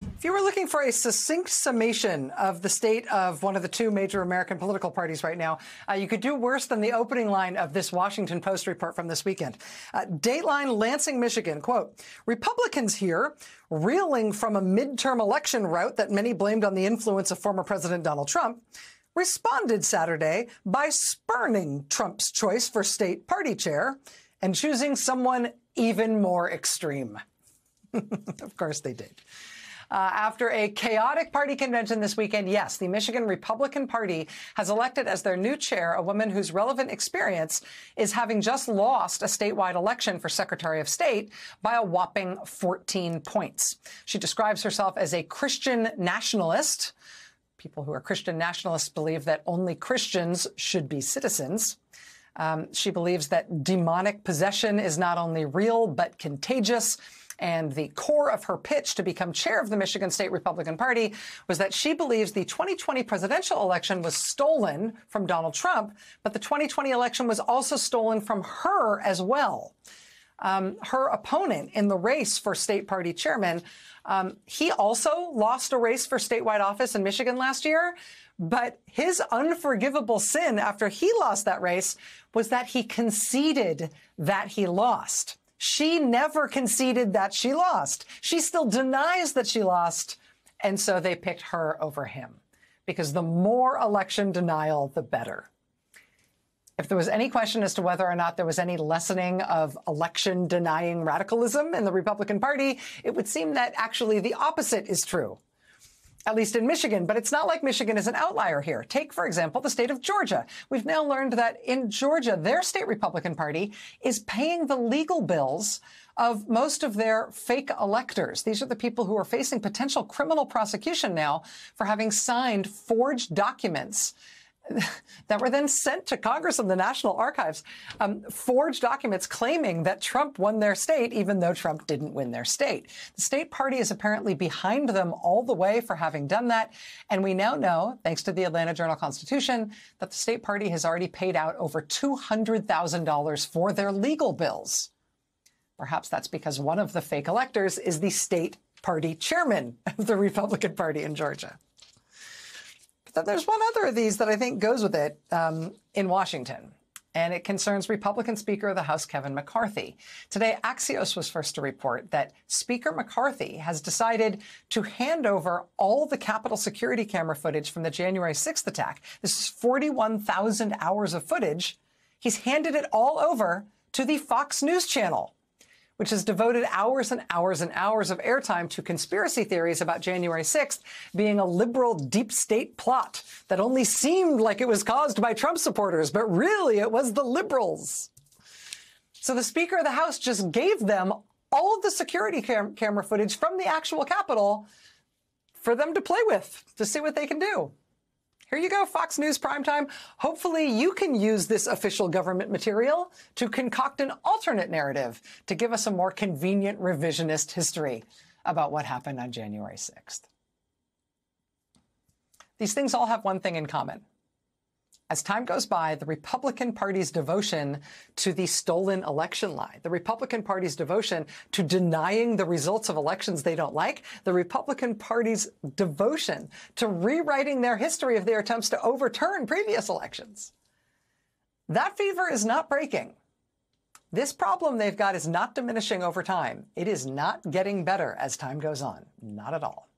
If you were looking for a succinct summation of the state of one of the two major American political parties right now, you could do worse than the opening line of this Washington Post report from this weekend. Dateline, Lansing, Michigan, quote, Republicans here, reeling from a midterm election rout that many blamed on the influence of former President Donald Trump, responded Saturday by spurning Trump's choice for state party chair and choosing someone even more extreme. Of course they did. After a chaotic party convention this weekend, yes, the Michigan Republican Party has elected as their new chair a woman whose relevant experience is having just lost a statewide election for Secretary of State by a whopping 14 points. She describes herself as a Christian nationalist. People who are Christian nationalists believe that only Christians should be citizens. She believes that demonic possession is not only real, but contagious. And the core of her pitch to become chair of the Michigan State Republican Party was that she believes the 2020 presidential election was stolen from Donald Trump, but the 2020 election was also stolen from her as well. Her opponent in the race for state party chairman, he also lost a race for statewide office in Michigan last year. But his unforgivable sin after he lost that race was that he conceded that he lost. She never conceded that she lost. She still denies that she lost. And so they picked her over him because the more election denial, the better. If there was any question as to whether or not there was any lessening of election denying radicalism in the Republican Party, it would seem that actually the opposite is true. At least in Michigan, but it's not like Michigan is an outlier here. Take, for example, the state of Georgia. We've now learned that in Georgia, their state Republican Party is paying the legal bills of most of their fake electors. These are the people who are facing potential criminal prosecution now for having signed forged documents that were then sent to Congress and the National Archives, forged documents claiming that Trump won their state, even though Trump didn't win their state. The state party is apparently behind them all the way for having done that. And we now know, thanks to the Atlanta Journal-Constitution, that the state party has already paid out over $200,000 for their legal bills. Perhaps that's because one of the fake electors is the state party chairman of the Republican Party in Georgia. But there's one other of these that I think goes with it in Washington, and it concerns Republican Speaker of the House Kevin McCarthy. Today, Axios was first to report that Speaker McCarthy has decided to hand over all the Capitol security camera footage from the January 6th attack. This is 41,000 hours of footage. He's handed it all over to the Fox News channel, which has devoted hours and hours and hours of airtime to conspiracy theories about January 6th being a liberal deep state plot that only seemed like it was caused by Trump supporters, but really it was the liberals. So the Speaker of the House just gave them all of the security camera footage from the actual Capitol for them to play with, to see what they can do. Here you go, Fox News primetime. Hopefully you can use this official government material to concoct an alternate narrative to give us a more convenient revisionist history about what happened on January 6th. These things all have one thing in common. As time goes by, the Republican Party's devotion to the stolen election lie, the Republican Party's devotion to denying the results of elections they don't like, the Republican Party's devotion to rewriting their history of their attempts to overturn previous elections. That fever is not breaking. This problem they've got is not diminishing over time. It is not getting better as time goes on. Not at all.